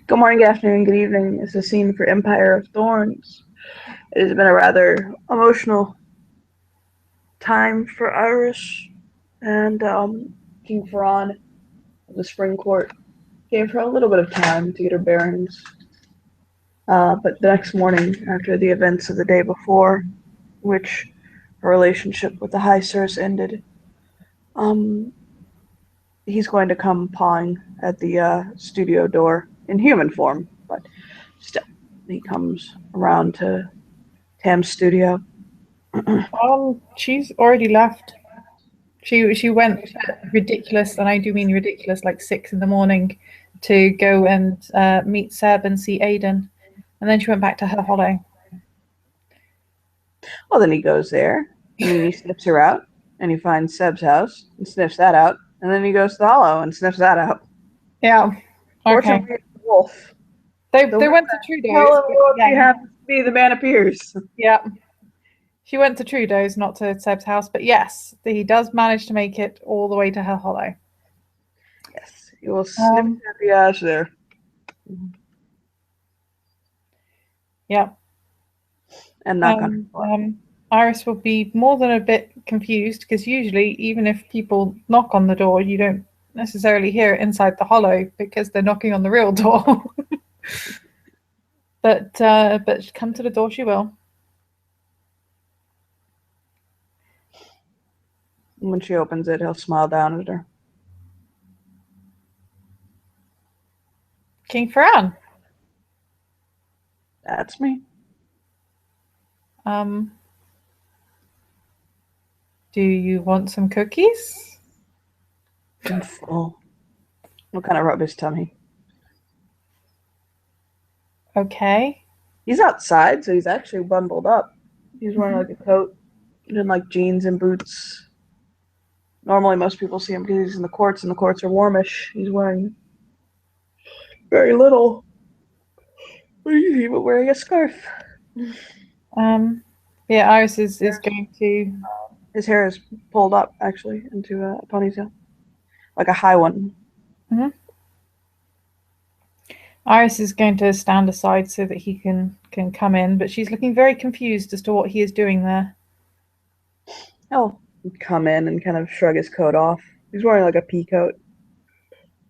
Good morning, good afternoon, good evening. It's a scene for Empire of Thorns. It has been a rather emotional time for Iris, and King Ferran of the Spring Court gave her a little bit of time to get her bearings. But the next morning, after the events of the day before, which her relationship with the High Sirs ended, um, he's going to come pawing at the studio door in human form, but still, he comes around to Tam's studio. She's already left. She went ridiculous, and I do mean ridiculous, like 6 in the morning, to go and meet Seb and see Aiden, and then she went back to her hollow. Well, then he goes there, and then he sniffs her out, and he finds Seb's house and sniffs that out, and then he goes to the Hollow and sniffs that out. Yeah. Okay. Fortunately, it's the wolf. They went to Trudeau's. Hell of a But world she yeah. happens to be, the man appears. Yeah. She went to Trudeau's, not to Seb's house. But yes, he does manage to make it all the way to her hollow. Yes, he will sniff the ash there. Yeah. And knock on her door. Iris will be more than a bit confused because usually, even if people knock on the door, you don't necessarily hear it inside the hollow because they're knocking on the real door. but come to the door she will. When she opens it, he'll smile down at her. King Ferran. That's me. Do you want some cookies? I'm full. We'll kind of rub his tummy. Okay. He's outside, so he's actually bundled up. He's wearing like a coat and like jeans and boots. Normally, most people see him because he's in the courts, and the courts are warmish. He's wearing very little. He's even wearing a scarf. Yeah, Iris is going to. His hair is pulled up actually into a ponytail, like a high one. Mm-hmm. Iris is going to stand aside so that he can come in, but she's looking very confused as to what he is doing there. He'll come in and kind of shrug his coat off. He's wearing like a pea coat.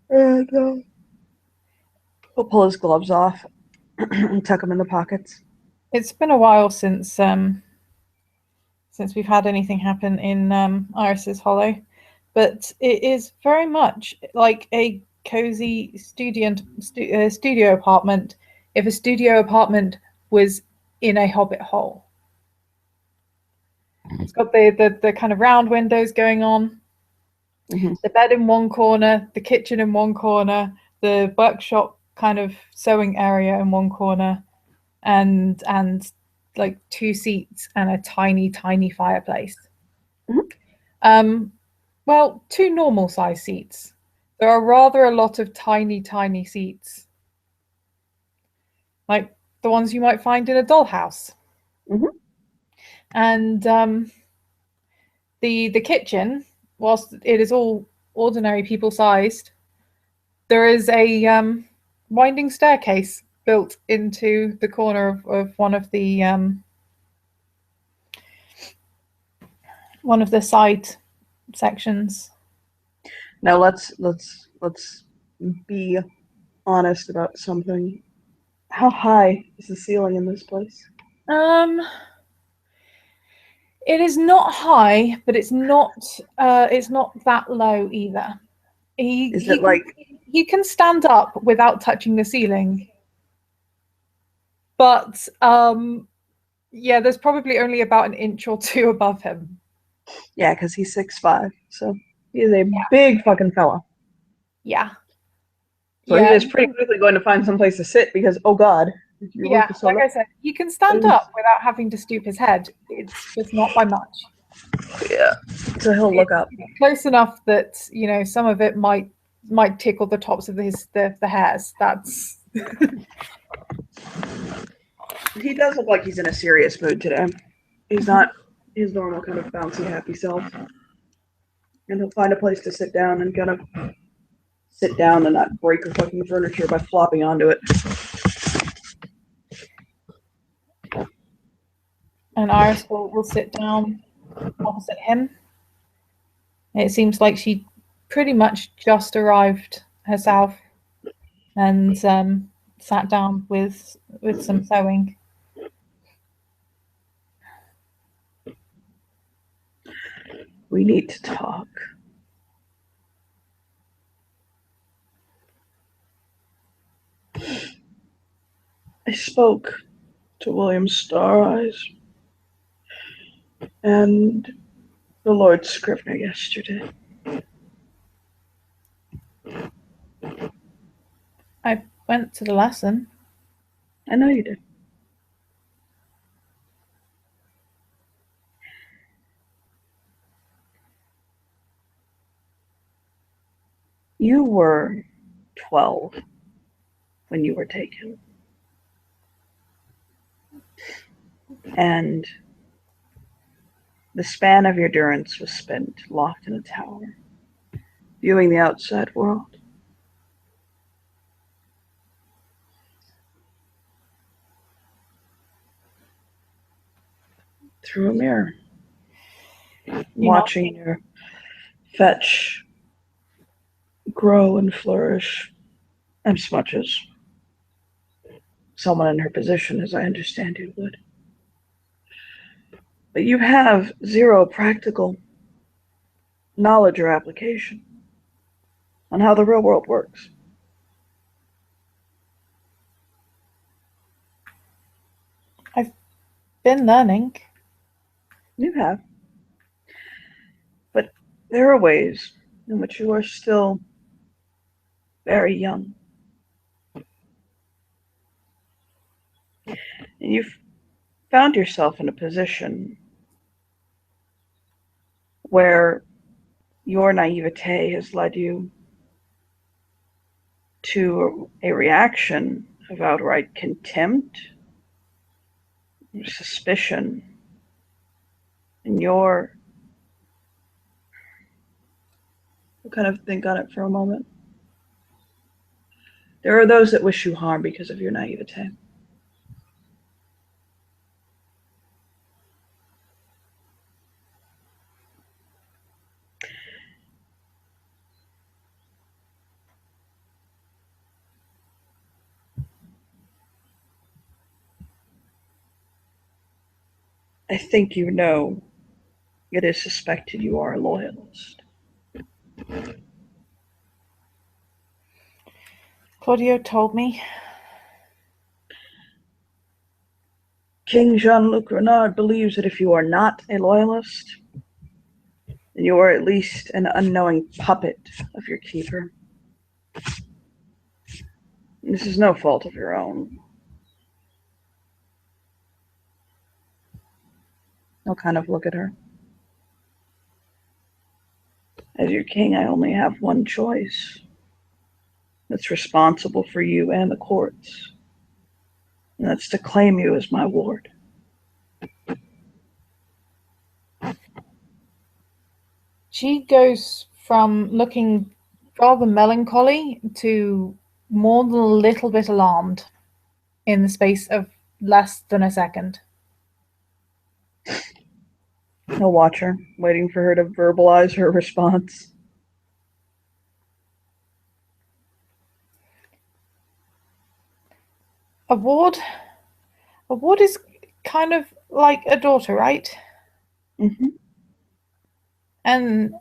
And he'll pull his gloves off and tuck them in the pockets. It's been a while since we've had anything happen in Iris's Hollow, but it is very much like a cozy studio apartment if a studio apartment was in a hobbit hole. It's got the kind of round windows going on, the bed in one corner, the kitchen in one corner, the workshop kind of sewing area in one corner, and like 2 seats and a tiny fireplace. Well, 2 normal size seats. There are rather a lot of tiny seats, like the ones you might find in a dollhouse. And the kitchen, whilst it is all ordinary people sized, there is a winding staircase built into the corner of one of the side sections. Now let's be honest about something. How high is the ceiling in this place? It is not high, but it's not that low either. He can stand up without touching the ceiling, but yeah, there's probably only about an inch or 2 above him. Yeah, because he's 6'5", so he is a big fucking fella. Yeah. So he is pretty quickly going to find some place to sit because, oh god. Yeah, like I said, he can stand up without having to stoop his head. It's just not by much. Yeah, so he'll look up. Close enough that, you know, some of it might tickle the tops of the hairs. That's... He does look like he's in a serious mood today. He's not his normal kind of bouncy, happy self. And he'll find a place to sit down and kind of sit down and not break her fucking furniture by flopping onto it. And Iris will sit down opposite him. It seems like she pretty much just arrived herself and sat down with some sewing. We need to talk. I spoke to William Stareyes and the Lord Scrivener yesterday. I went to the lesson. I know you did. You were 12 when you were taken. And the span of your durance was spent locked in a tower, viewing the outside world. Through a mirror, watching your fetch grow and flourish as much as someone in her position, as I understand you, would. But you have zero practical knowledge or application on how the real world works. I've been learning. You have. But there are ways in which you are still very young. And you've found yourself in a position where your naivete has led you to a reaction of outright contempt, suspicion, and you'll kind of think on it for a moment. There are those that wish you harm because of your naivete. I think you know it is suspected you are a loyalist. Claudio told me. King Jean-Luc Renard believes that if you are not a loyalist, then you are at least an unknowing puppet of your keeper. This is no fault of your own. I'll kind of look at her. As your king, I only have one choice that's responsible for you and the courts, and that's to claim you as my ward. She goes from looking rather melancholy to more than a little bit alarmed in the space of less than a second. I'll watch her, waiting for her to verbalize her response. A ward is kind of like a daughter, right? Mm-hmm. And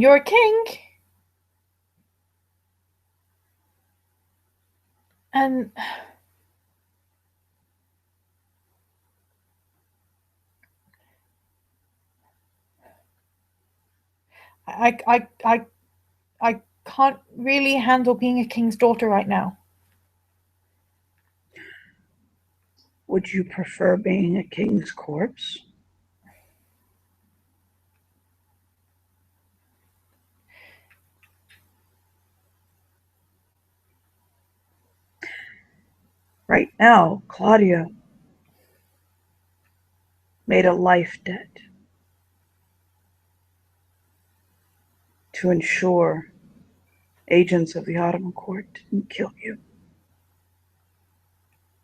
you're a king. And I can't really handle being a king's daughter right now. Would you prefer being a king's corpse? Right now, Claudia made a life debt to ensure agents of the Ottoman court didn't kill you.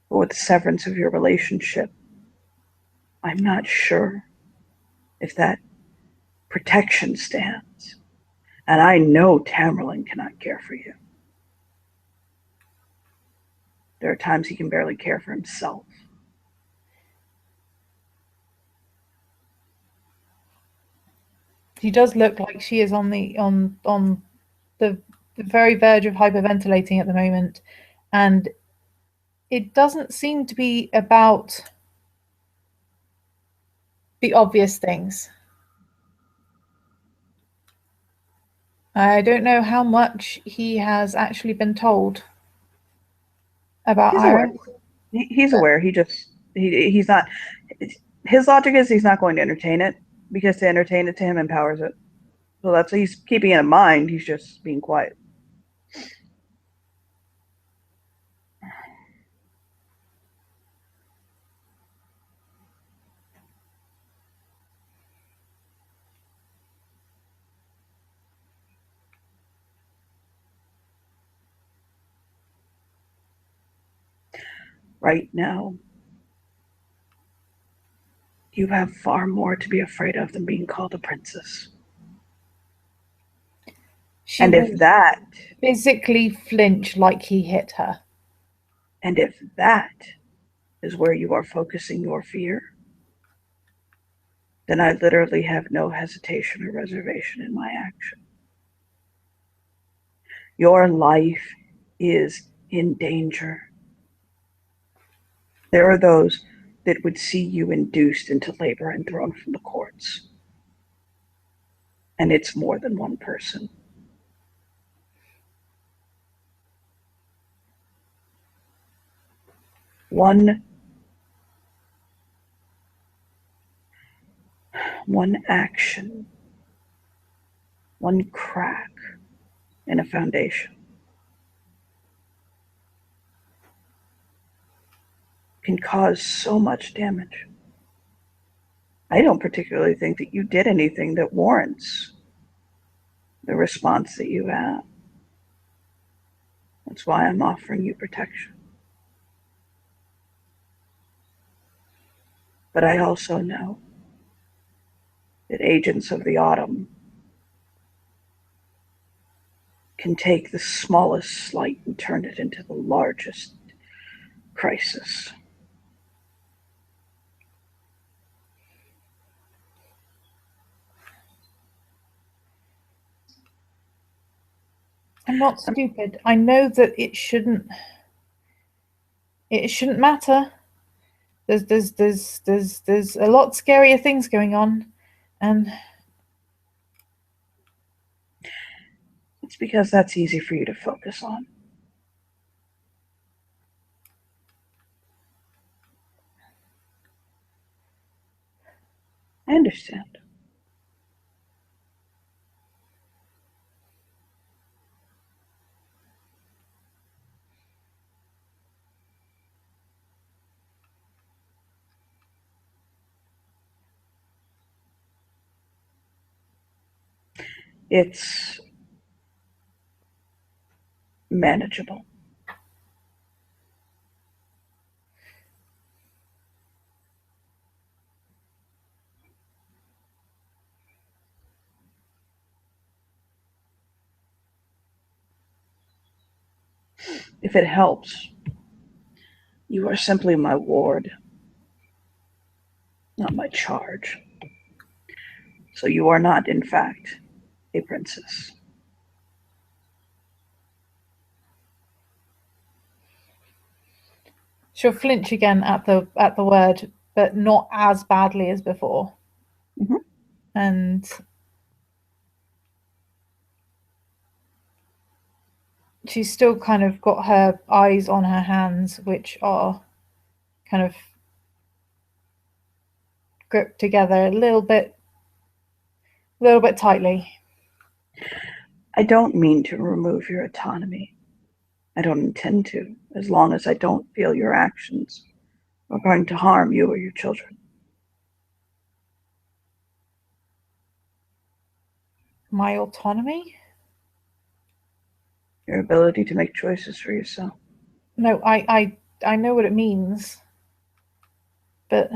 But with the severance of your relationship, I'm not sure if that protection stands. And I know Tamerlane cannot care for you. There are times he can barely care for himself. She does look like she is on the very verge of hyperventilating at the moment, and it doesn't seem to be about the obvious things. I don't know how much he has actually been told about Iris. He's aware. He's not. His logic is he's not going to entertain it, because to entertain it to him empowers it. So that's, he's keeping it in mind. He's just being quiet. Right now, you have far more to be afraid of than being called a princess. She and if that physically flinch like he hit her. And if that is where you are focusing your fear, then I literally have no hesitation or reservation in my action. Your life is in danger. There are those that would see you induced into labor and thrown from the courts. And it's more than one person. One action, one crack in a foundation can cause so much damage. I don't particularly think that you did anything that warrants the response that you have. That's why I'm offering you protection. But I also know that agents of the Autumn can take the smallest slight and turn it into the largest crisis. I'm not stupid. I know that it shouldn't matter. There's a lot scarier things going on, and it's because that's easy for you to focus on. I understand. It's manageable. If it helps, you are simply my ward, not my charge. So you are not, in fact, a princess. she'll flinch again at the word, but not as badly as before. Mm-hmm. And she's still kind of got her eyes on her hands, which are kind of gripped together a little bit tightly. I don't mean to remove your autonomy. I don't intend to, as long as I don't feel your actions are going to harm you or your children. My autonomy? your ability to make choices for yourself. No, I know what it means, but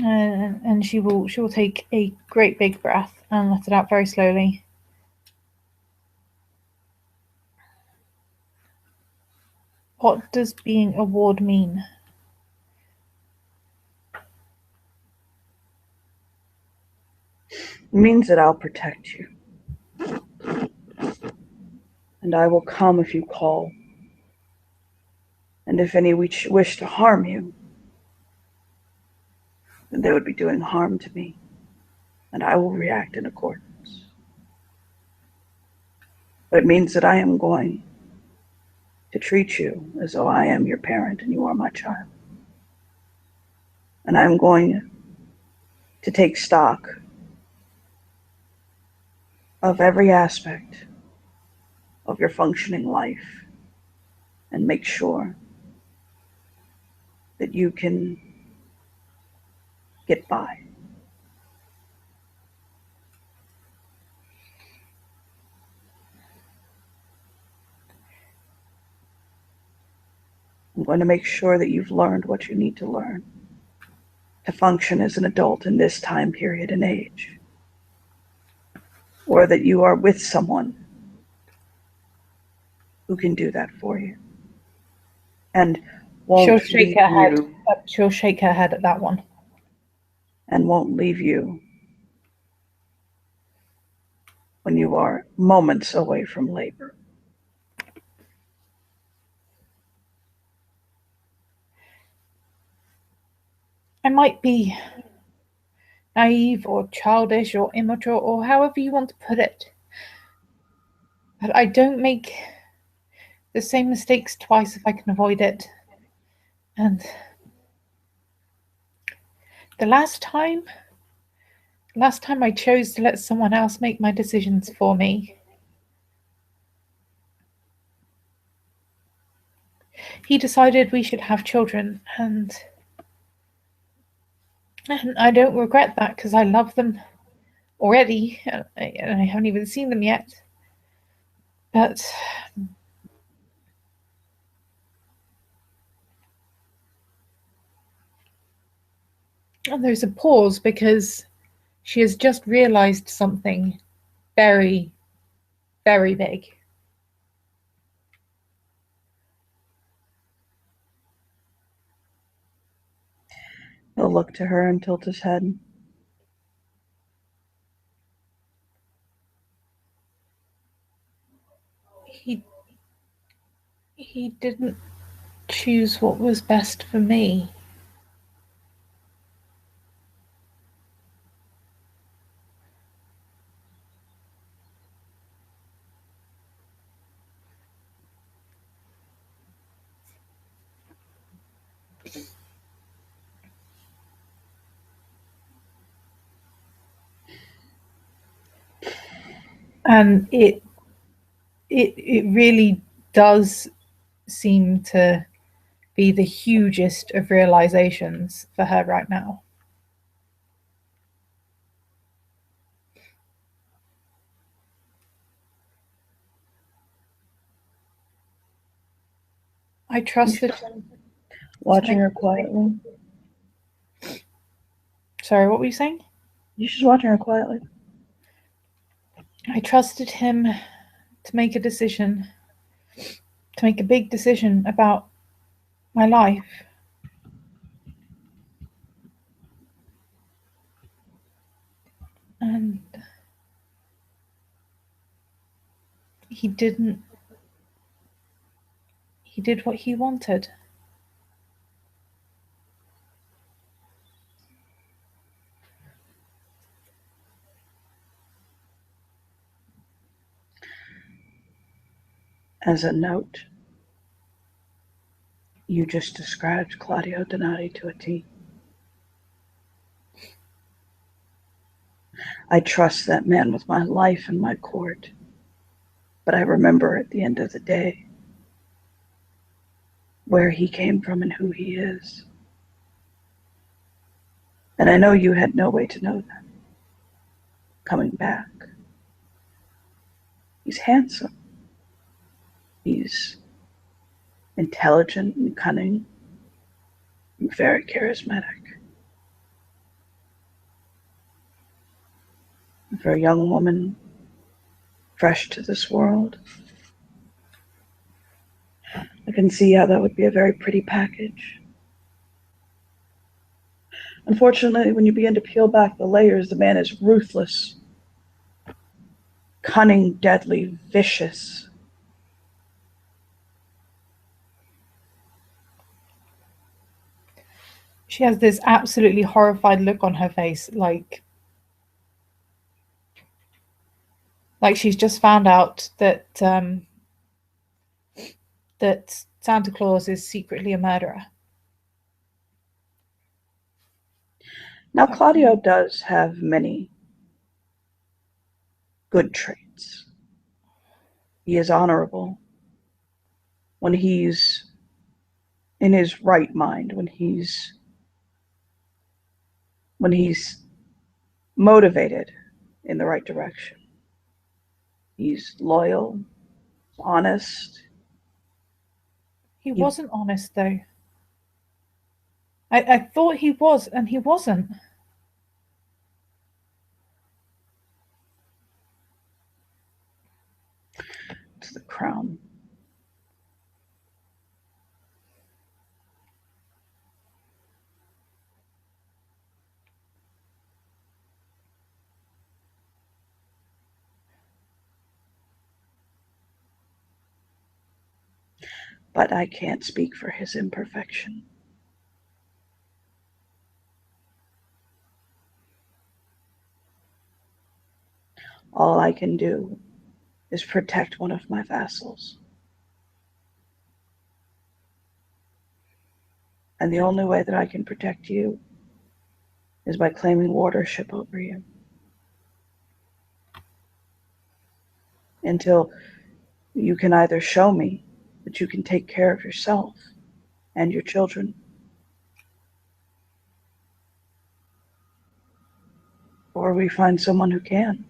and she will take a great big breath and let it out very slowly. What does being a ward mean? It means that I'll protect you. And I will come if you call. And if any wish to harm you, then they would be doing harm to me. And I will react in accordance. But it means that I am going to treat you as though I am your parent and you are my child. And I'm going to take stock of every aspect of your functioning life and make sure that you can get by. I'm going to make sure that you've learned what you need to learn to function as an adult in this time period and age, or that you are with someone who can do that for you and won't leave you. She'll shake her head at that one. And won't leave you when you are moments away from labor. I might be naive or childish or immature or however you want to put it, but I don't make the same mistakes twice if I can avoid it. And the last time I chose to let someone else make my decisions for me, he decided we should have children, and I don't regret that because I love them already, and I haven't even seen them yet. But and there's a pause because she has just realized something very, very big. He'll look to her and tilt his head. He didn't choose what was best for me. And it really does seem to be the hugest of realizations for her right now. I trusted him. Watching her quietly. Sorry, what were you saying? You're just watching her quietly. I trusted him to make a decision, to make a big decision about my life. And he didn't. He did what he wanted. As a note, You just described Claudio Donati to a T. I trust that man with my life and my court, but I remember at the end of the day where he came from and who he is. And I know you had no way to know that. Coming back. He's handsome. He's intelligent and cunning and very charismatic. For a young woman fresh to this world, I can see how that would be a very pretty package. Unfortunately, when you begin to peel back the layers, the man is ruthless, cunning, deadly, vicious. She has this absolutely horrified look on her face, like she's just found out that that Santa Claus is secretly a murderer. Now, Claudio does have many good traits. He is honorable when he's in his right mind, when he's motivated in the right direction. He's loyal, honest. He wasn't honest, though. I thought he was, and he wasn't. To the crown. But I can't speak for his imperfection. All I can do is protect one of my vassals. And the only way that I can protect you is by claiming wardership over you. Until you can either show me that you can take care of yourself and your children, or we find someone who can.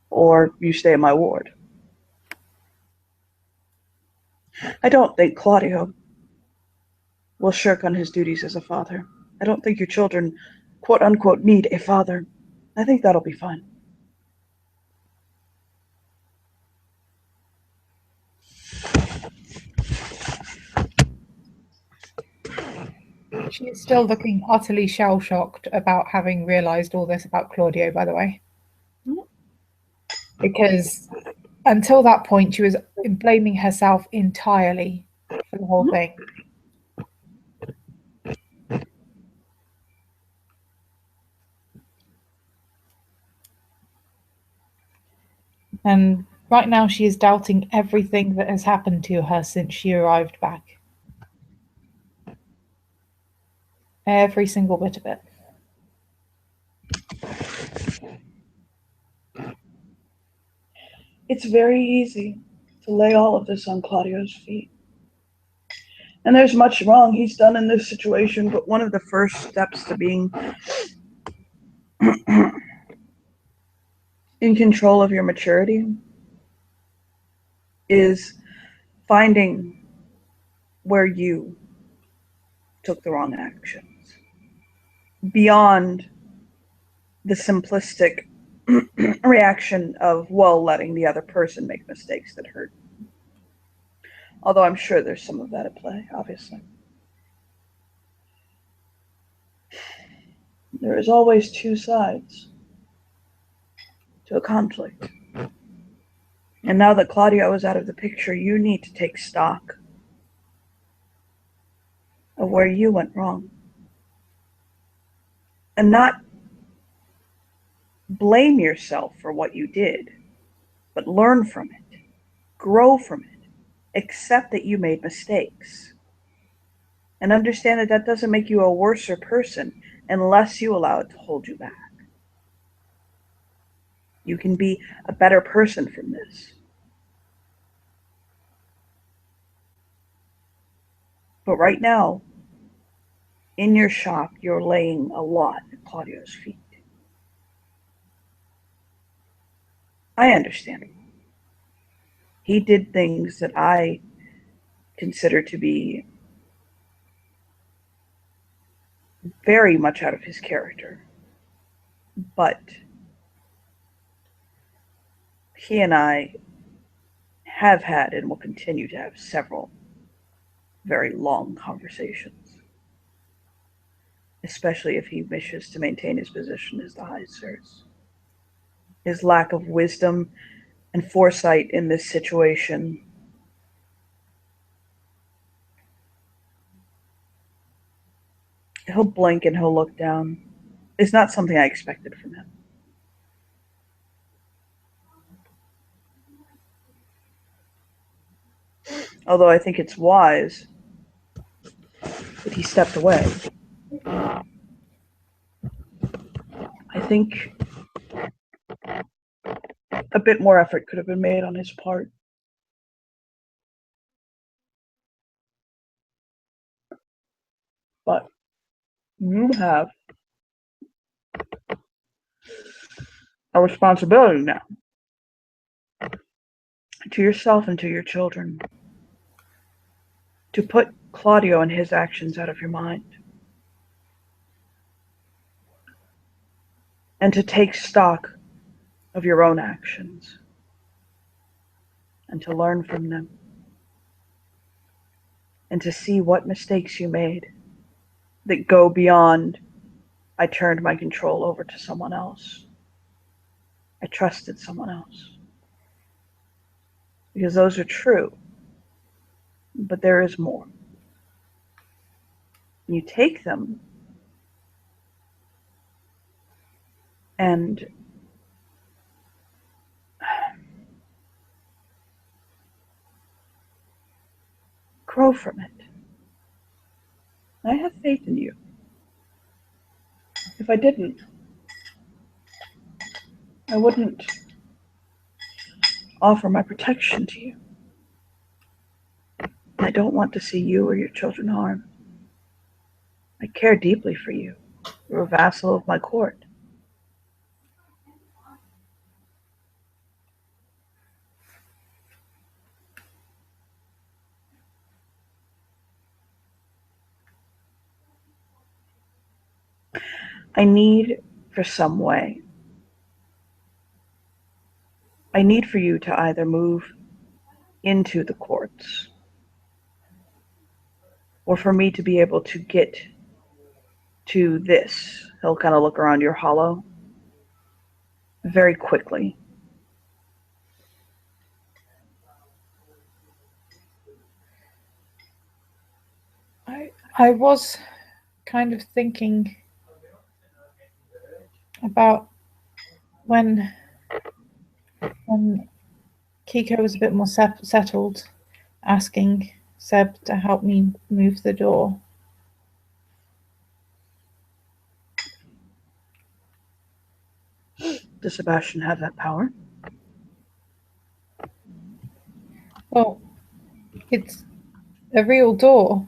Or you stay in my ward. I don't think Claudio will shirk on his duties as a father. I don't think your children, quote unquote, need a father. I think that'll be fine. She is still looking utterly shell-shocked about having realised all this about Claudio, by the way. Because until that point, she was blaming herself entirely for the whole thing. And right now she is doubting everything that has happened to her since she arrived back. Every single bit of it. It's very easy to lay all of this on Claudio's feet. And there's much wrong he's done in this situation, but one of the first steps to being in control of your maturity is finding where you took the wrong actions. Beyond the simplistic reaction of, well, letting the other person make mistakes that hurt. Although I'm sure there's some of that at play, obviously. There is always two sides to a conflict. And now that Claudio is out of the picture, you need to take stock of where you went wrong. And not blame yourself for what you did, but learn from it, grow from it, accept that you made mistakes. And understand that that doesn't make you a worser person unless you allow it to hold you back. You can be a better person from this. But right now, in your shock, you're laying a lot at Claudio's feet. I understand. He did things that I consider to be very much out of his character. But he and I have had and will continue to have several very long conversations, especially if he wishes to maintain his position as the High Sirs. His lack of wisdom and foresight in this situation he'll blink and he'll look down. It's not something I expected from him. Although I think it's wise that he stepped away. I think a bit more effort could have been made on his part. But you have a responsibility now to yourself and to your children to put Claudio and his actions out of your mind and to take stock of your own actions and to learn from them and to see what mistakes you made that go beyond I turned my control over to someone else. I trusted someone else. Because those are true. But there is more. You take them and grow from it. I have faith in you. If I didn't, I wouldn't offer my protection to you. I don't want to see you or your children harmed. I care deeply for you. You're a vassal of my court. I need for some way. I need for you to either move into the courts or for me to be able to get to this. He'll kind of look around your hollow very quickly. I was kind of thinking about when Kiko was a bit more settled, asking Seb to help me move the door. Does Sebastian have that power? Well, it's a real door.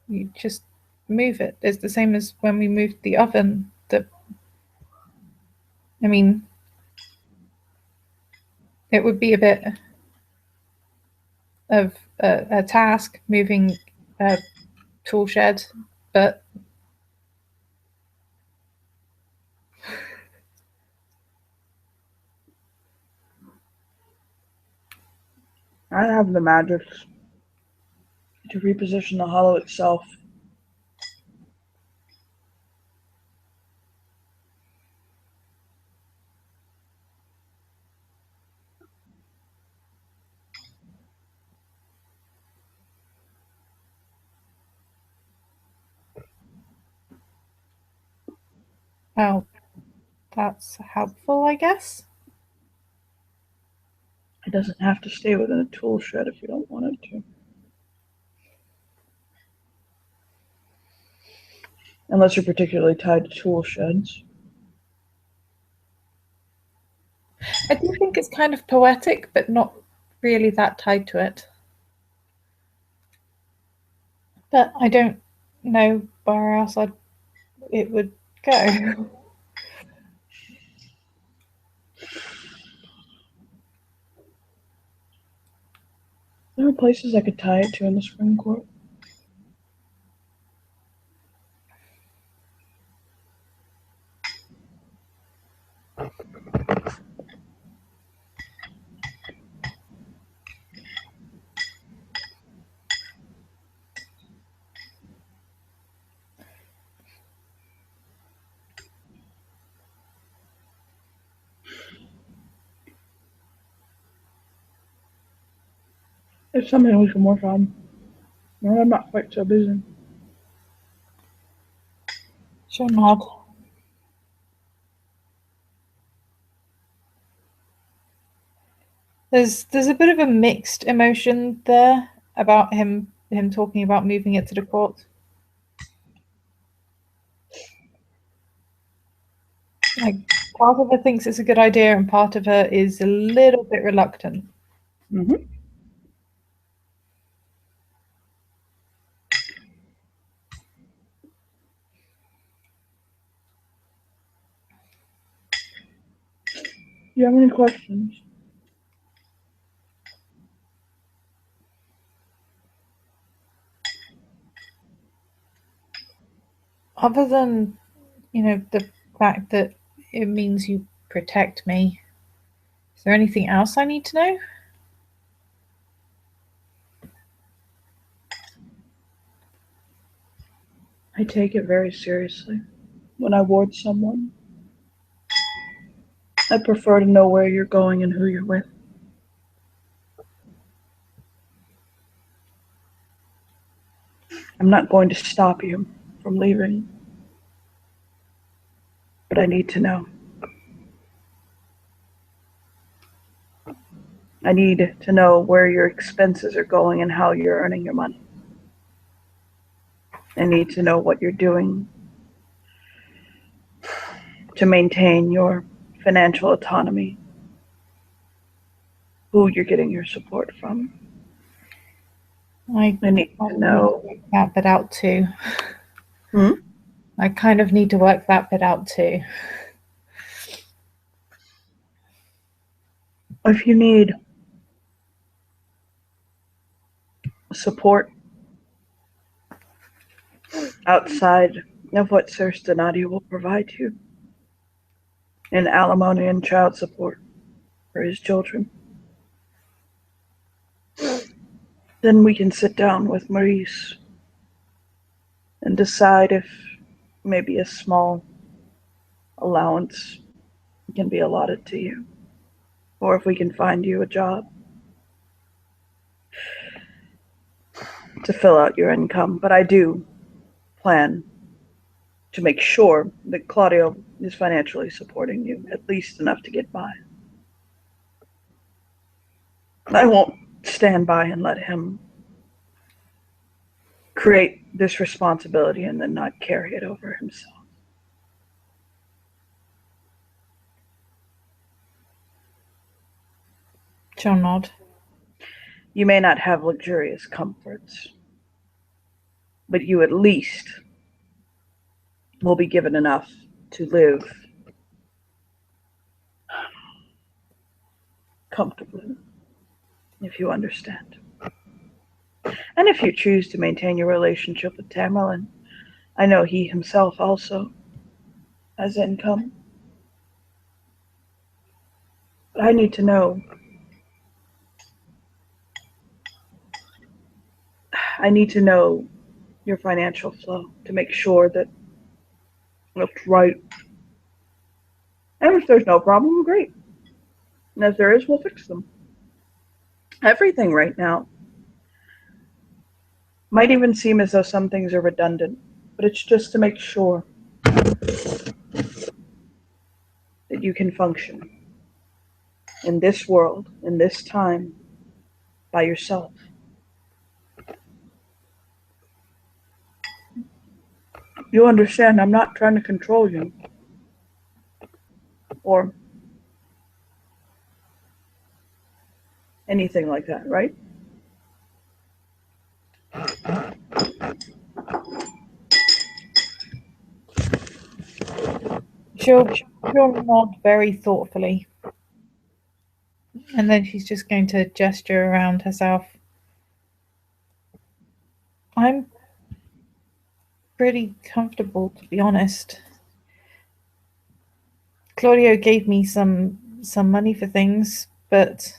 You just move it. It's the same as when we moved the oven. I mean, it would be a bit of a task moving a tool shed, but I have the magics to reposition the hollow itself. well, that's helpful, I guess. I It doesn't have to stay within a tool shed if you don't want it to. Unless you're particularly tied to tool sheds. I do think it's kind of poetic, but not really that tied to it. But I don't know where else it would go. There are places I could tie it to in the Supreme Court. It's something we can work on. No, I'm not quite so busy. Sure nod. There's a bit of a mixed emotion there about him talking about moving it to the court. Like, part of her thinks it's a good idea, and part of her is a little bit reluctant. Mm-hmm. Do you have any questions? Other than, the fact that it means you protect me, is there anything else I need to know? I take it very seriously when I ward someone. I prefer to know where you're going and who you're with. I'm not going to stop you from leaving, but I need to know. I need to know where your expenses are going and how you're earning your money. I need to know what you're doing to maintain your financial autonomy, who you're getting your support from. I need to know that bit out too. Hmm? I kind of need to work that bit out too. If you need support outside of what Sir Stenati will provide you in alimony and child support for his children, then we can sit down with Maurice and decide if maybe a small allowance can be allotted to you, or if we can find you a job to fill out your income. But I do plan to make sure that Claudio is financially supporting you, at least enough to get by. I won't stand by and let him create this responsibility and then not carry it over himself. She'll nod. You may not have luxurious comforts, but you at least will be given enough to live comfortably, if you understand. And if you choose to maintain your relationship with Tamerlane, I know he himself also has income. But I need to know. I need to know your financial flow to make sure that it's right. And if there's no problem, great. And if there is, we'll fix them. Everything right now might even seem as though some things are redundant, but it's just to make sure that you can function. in this world, in this time, by yourself. You understand, I'm not trying to control you or anything like that, right? She'll nod very thoughtfully, and then she's just going to gesture around herself. I'm pretty comfortable, to be honest. Claudio gave me some money for things, but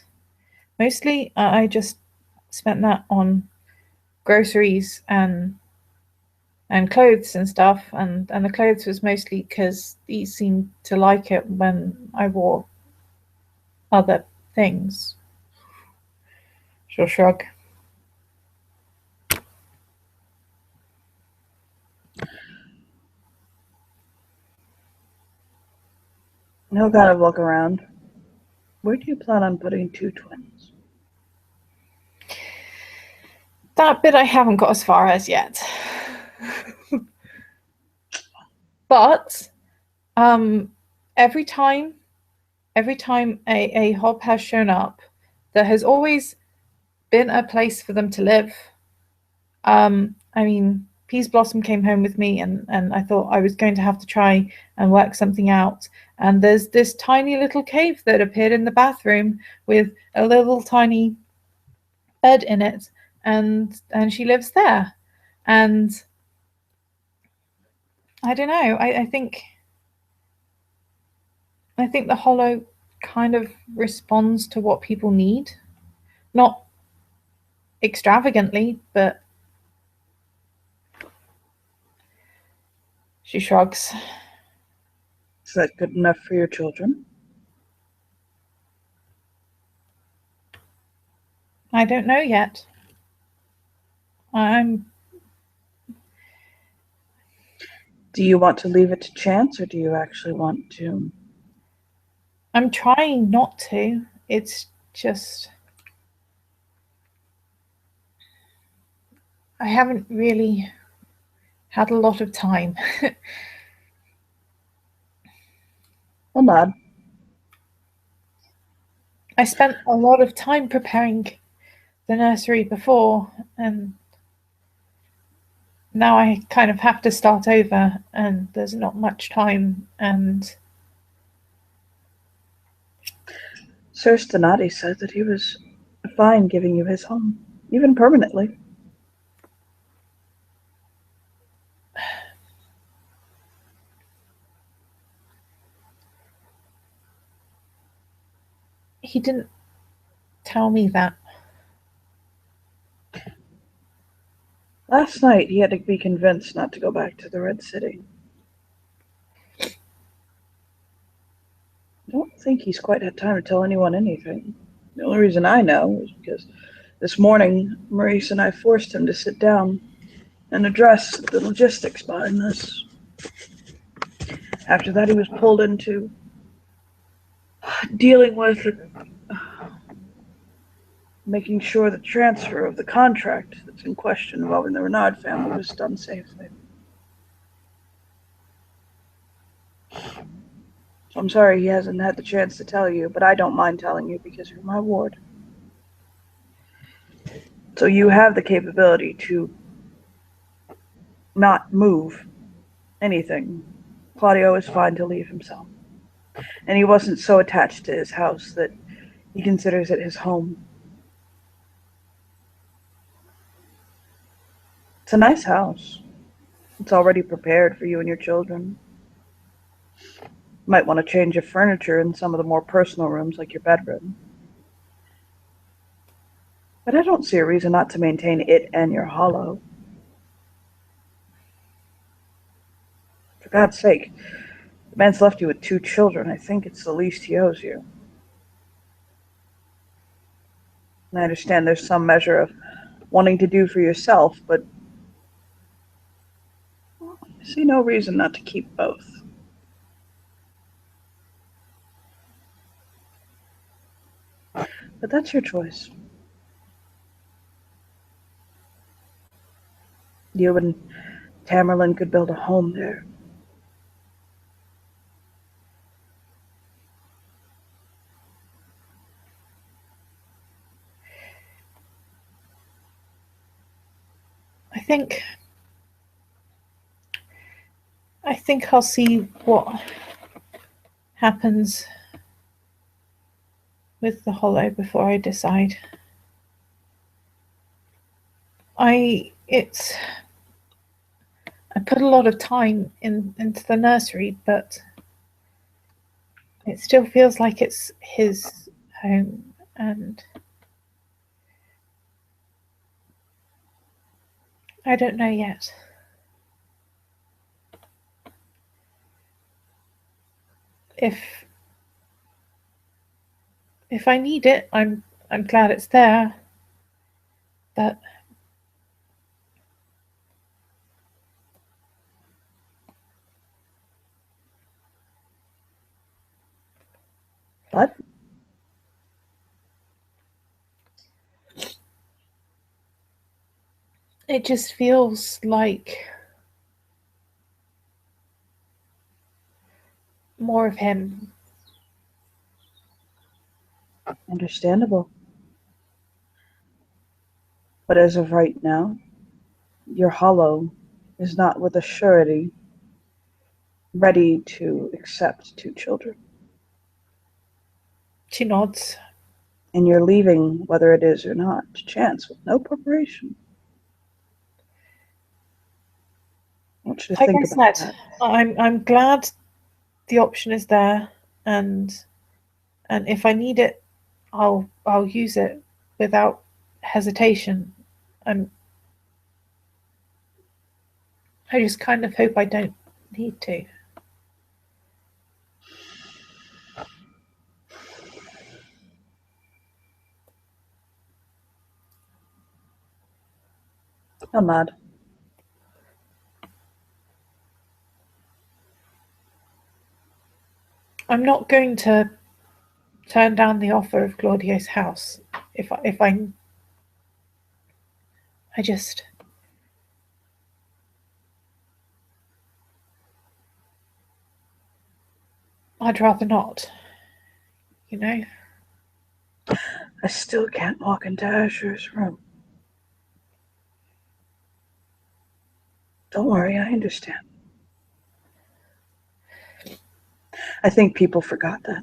mostly I just spent that on groceries and clothes and stuff, and the clothes was mostly because these seemed to like it when I wore other things. She'll shrug. He'll kind of look around. Where do you plan on putting two twins? That bit I haven't got as far as yet. But every time a hob has shown up, there has always been a place for them to live. I mean, Peas Blossom came home with me, and I thought I was going to have to try and work something out. And there's this tiny little cave that appeared in the bathroom with a little tiny bed in it, and she lives there. And I don't know. I think the Hollow kind of responds to what people need, not extravagantly, but she shrugs. Is that good enough for your children? I don't know yet. Do you want to leave it to chance, or do you actually want to? I'm trying not to. It's just I haven't really had a lot of time. Well, nod. I spent a lot of time preparing the nursery before, and now I kind of have to start over, and there's not much time. And Sir Stenati said that he was fine giving you his home, even permanently. he didn't tell me that. Last night he had to be convinced not to go back to the Red City. I don't think he's quite had time to tell anyone anything. The only reason I know is because this morning Maurice and I forced him to sit down and address the logistics behind this. After that, he was pulled into dealing with making sure the transfer of the contract that's in question involving the Renard family was done safely. So I'm sorry he hasn't had the chance to tell you, but I don't mind telling you because you're my ward. So you have the capability to not move anything. Claudio is fine to leave himself. And he wasn't so attached to his house that he considers it his home. It's a nice house. It's already prepared for you and your children. You might want to change your furniture in some of the more personal rooms, like your bedroom. But I don't see a reason not to maintain it and your hollow. For God's sake, the man's left you with 2 children. I think it's the least he owes you. And I understand there's some measure of wanting to do for yourself, but I see no reason not to keep both. But that's your choice. You and Tamerlane could build a home there. I think I'll see what happens with the Hollow before I decide. I put a lot of time into the nursery, but it still feels like it's his home, and I don't know yet. If I need it, I'm glad it's there. But But it just feels like more of him. understandable. But as of right now, your Hollow is not with a surety ready to accept 2 children. She nods. And you're leaving, whether it is or not, to chance with no preparation. I want you to think about that. I'm glad the option is there, and if I need it, I'll use it without hesitation. I just kind of hope I don't need to. Ahmad. I'm not going to turn down the offer of Claudio's house if I just I'd rather not, you know. I still can't walk into Azur's room. Don't worry, I understand. I think people forgot that.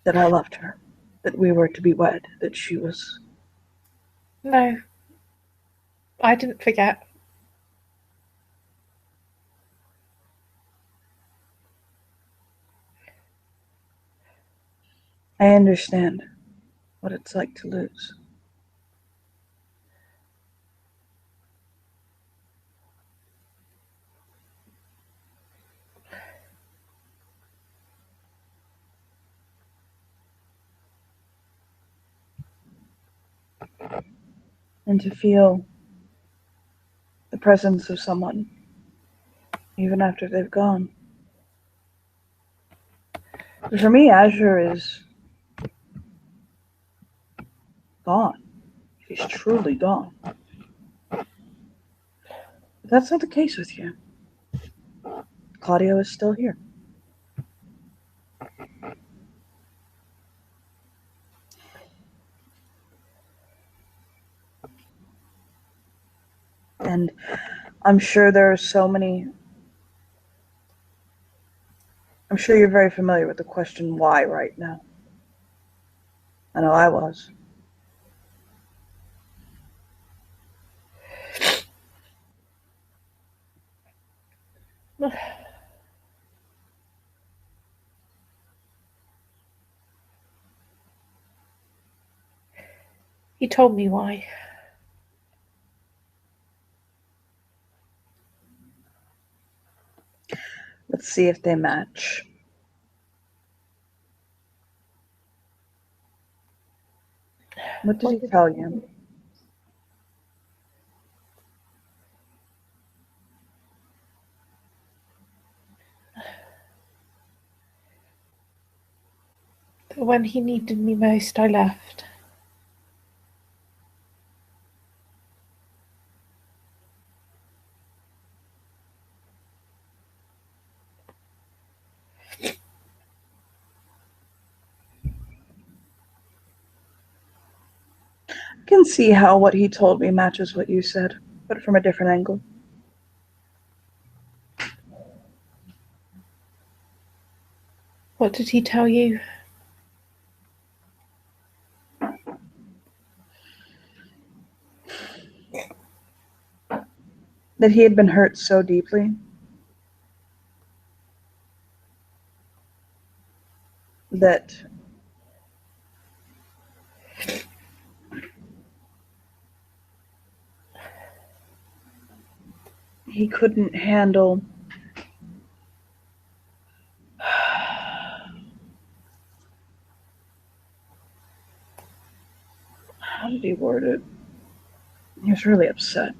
That I loved her. That we were to be wed. That she was... No, I didn't forget. I understand what it's like to lose. And to feel the presence of someone, even after they've gone. For me, Azur is gone. He's truly gone. But that's not the case with you. Claudio is still here. And I'm sure there are so many... I'm sure you're very familiar with the question why right now. I know I was. He told me why. Let's see if they match. What did he tell you? When he needed me most, I left. I can see how what he told me matches what you said, but from a different angle. What did he tell you? That he had been hurt so deeply that he couldn't handle how did he word it? He was really upset.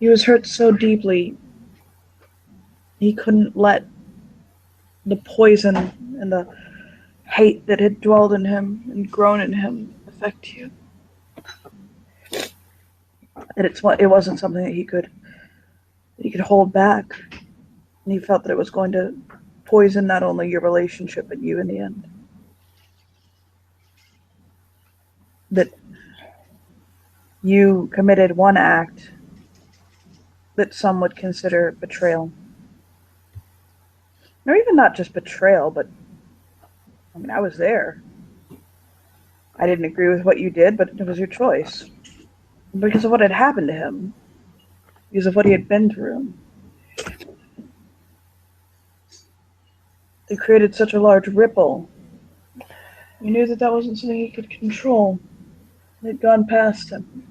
He was hurt so deeply he couldn't let the poison and the hate that had dwelled in him and grown in him affect you. That it wasn't something that he could hold back. And he felt that it was going to poison not only your relationship but you in the end. That you committed one act that some would consider betrayal. Or even not just betrayal, but I mean, I was there. I didn't agree with what you did, but it was your choice. Because of what had happened to him. Because of what he had been through. It created such a large ripple. You knew that that wasn't something he could control. It had gone past him.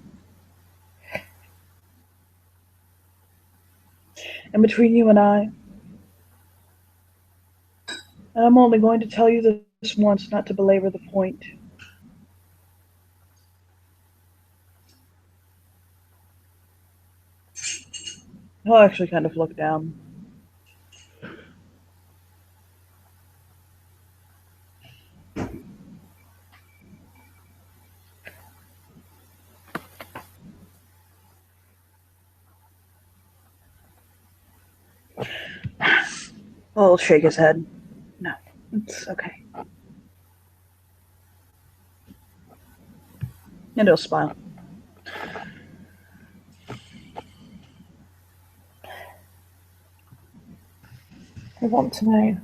And between you and I'm only going to tell you this once, not to belabor the point. He'll actually kind of look down. He'll shake his head. No, it's okay. And he'll smile. I want to know.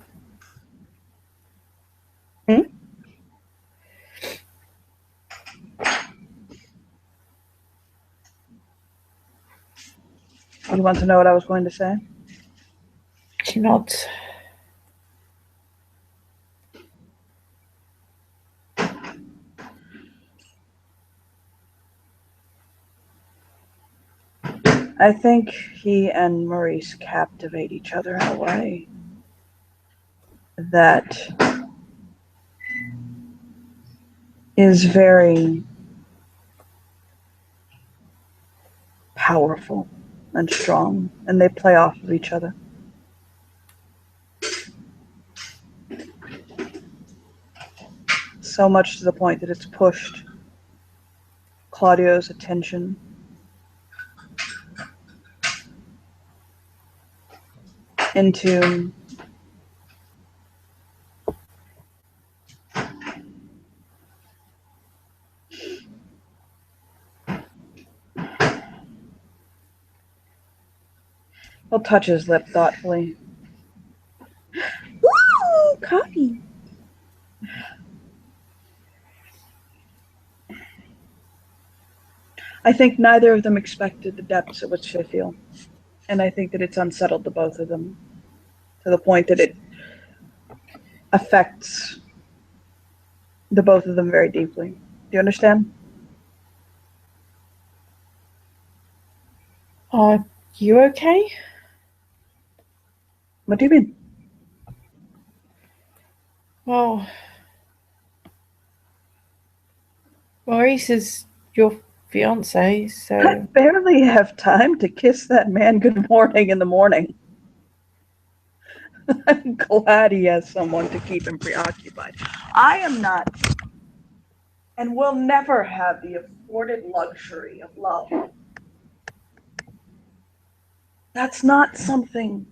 You want to know what I was going to say? She nods. I think he and Maurice captivate each other in a way that is very powerful and strong, and they play off of each other. So much to the point that it's pushed Claudio's attention into he'll touch his lip thoughtfully. Woo! Coffee! I think neither of them expected the depths at which they feel. And I think that it's unsettled the both of them to the point that it affects the both of them very deeply. Do you understand? Are you okay? What do you mean? Well, Maurice is your fiance, so I barely have time to kiss that man good morning in the morning. I'm glad he has someone to keep him preoccupied. I am not, and will never have the afforded luxury of love. That's not something.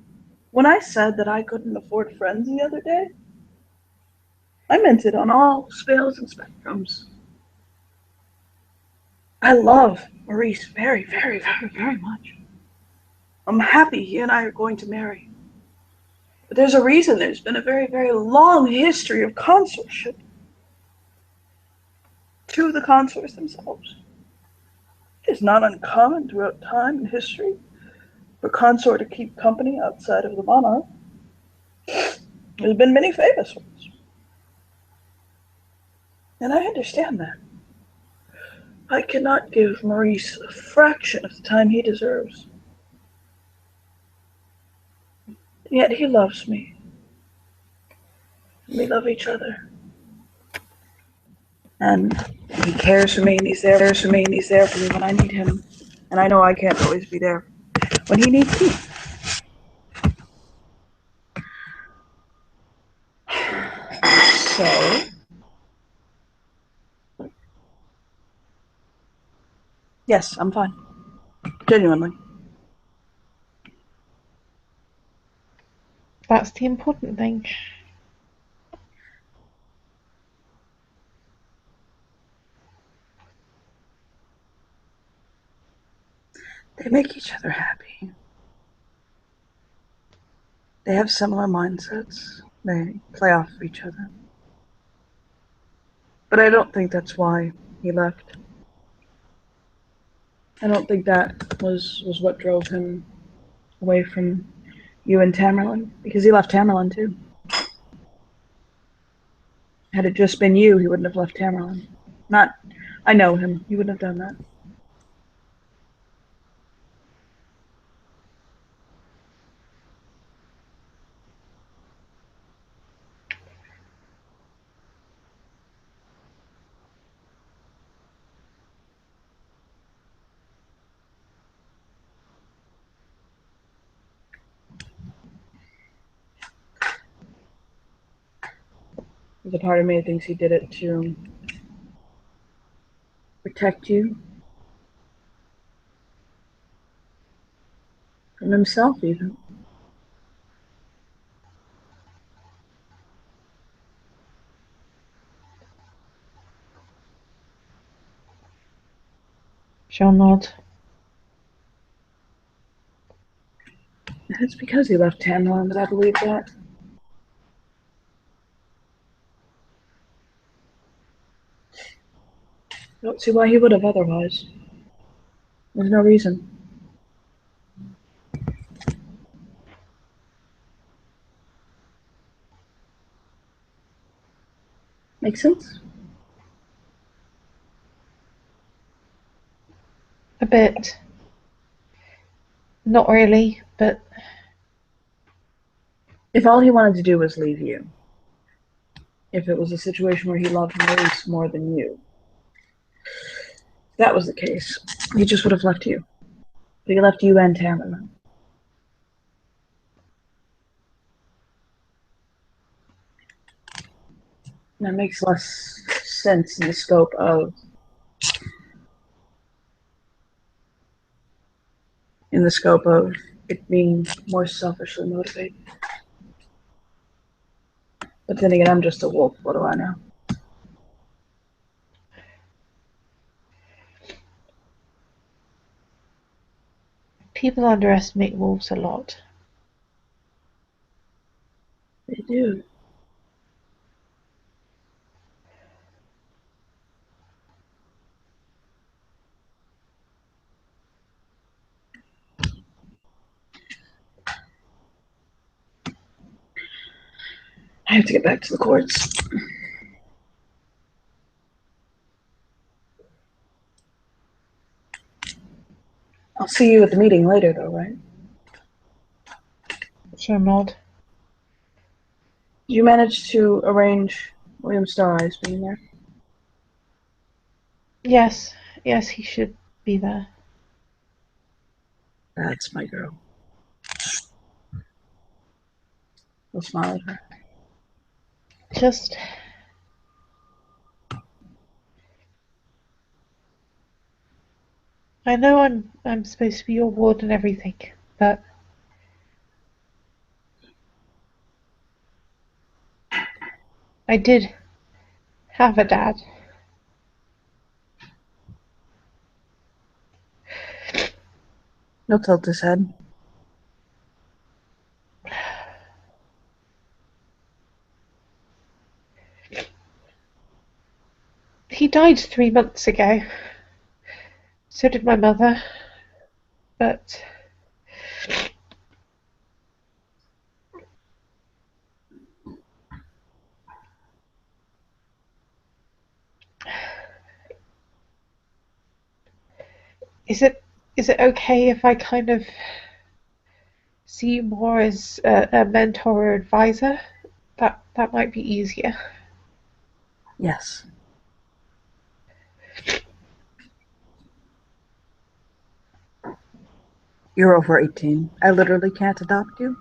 When I said that I couldn't afford friends the other day, I meant it on all scales and spectrums. I love Maurice very, very, very, very much. I'm happy he and I are going to marry. But there's a reason there's been a very, very long history of consortship to the consorts themselves. It is not uncommon throughout time and history for consort to keep company outside of the monarch. There's been many famous ones. And I understand that. I cannot give Maurice a fraction of the time he deserves. Yet he loves me. We love each other. And he cares for me, and he's there for me, and he's there for me when I need him. And I know I can't always be there when he needs me. So, yes, I'm fine. Genuinely. That's the important thing. They make each other happy. They have similar mindsets. They play off of each other. But I don't think that's why he left. I don't think that was what drove him away from you and Tamerlane, because he left Tamerlane too. Had it just been you, he wouldn't have left Tamerlane. Not, I know him. He wouldn't have done that. There's a part of me that thinks he did it to protect you from himself, even. She'll nod. And it's because he left Tamerlane that I believe that. I don't see why he would have otherwise. There's no reason. Make sense? A bit. Not really, but If all he wanted to do was leave you, if it was a situation where he loved Maurice more than you, if that was the case, he just would have left you. But he left you and Tamerlane. That makes less sense in the scope of it being more selfishly motivated. But then again, I'm just a wolf. What do I know? people underestimate wolves a lot. They do. I have to get back to the courts. I'll see you at the meeting later, though, right? She'll nod. Did you manage to arrange William Star Eyes being there? Yes, he should be there. That's my girl. He'll smile at her. Just... I know I'm supposed to be your ward and everything, but I did have a dad. He'll tilt his head. He died 3 months ago. So did my mother. But is it okay if I kind of see you more as a mentor or advisor? That might be easier. Yes. You're over 18. I literally can't adopt you.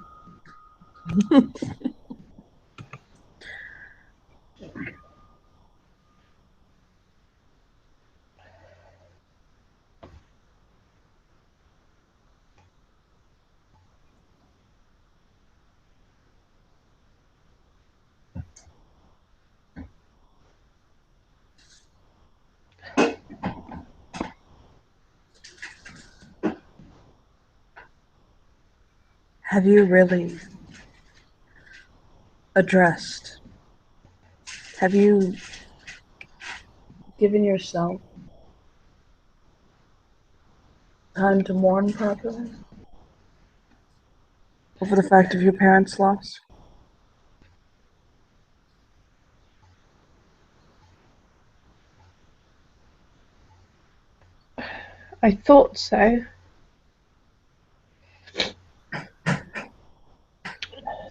Have you really addressed? Have you given yourself time to mourn properly over the fact of your parents' loss? I thought so.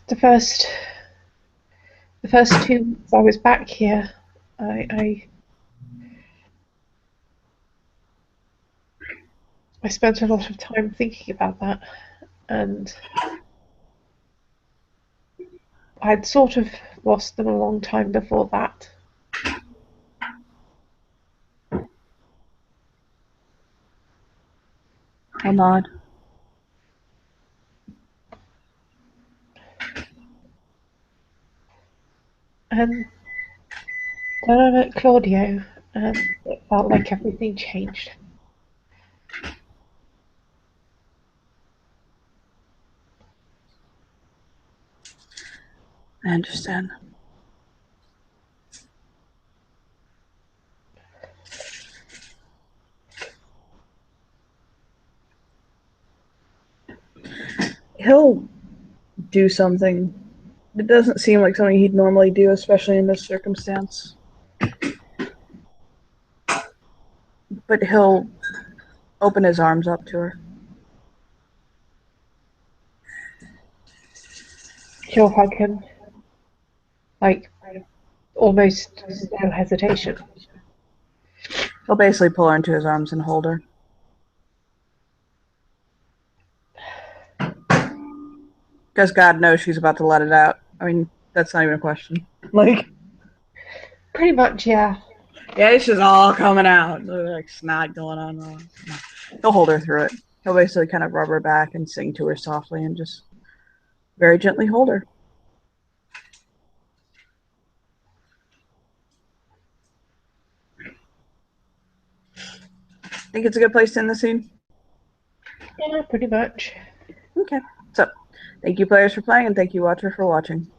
The first 2 months I was back here, I spent a lot of time thinking about that, and I'd sort of lost them a long time before that. I'll nod. And then I met Claudio, and it felt like everything changed. I understand. He'll do something. It doesn't seem like something he'd normally do, especially in this circumstance. But he'll open his arms up to her. She'll hug him, like, almost no hesitation. He'll basically pull her into his arms and hold her. Because God knows she's about to let it out. I mean, that's not even a question. Like, Pretty much, yeah. yeah, it's just all coming out. There's like snot going on. He'll hold her through it. He'll basically kind of rub her back and sing to her softly and just very gently hold her. Think it's a good place to end the scene? Yeah, pretty much. Okay. So, thank you players for playing, and thank you watchers for watching.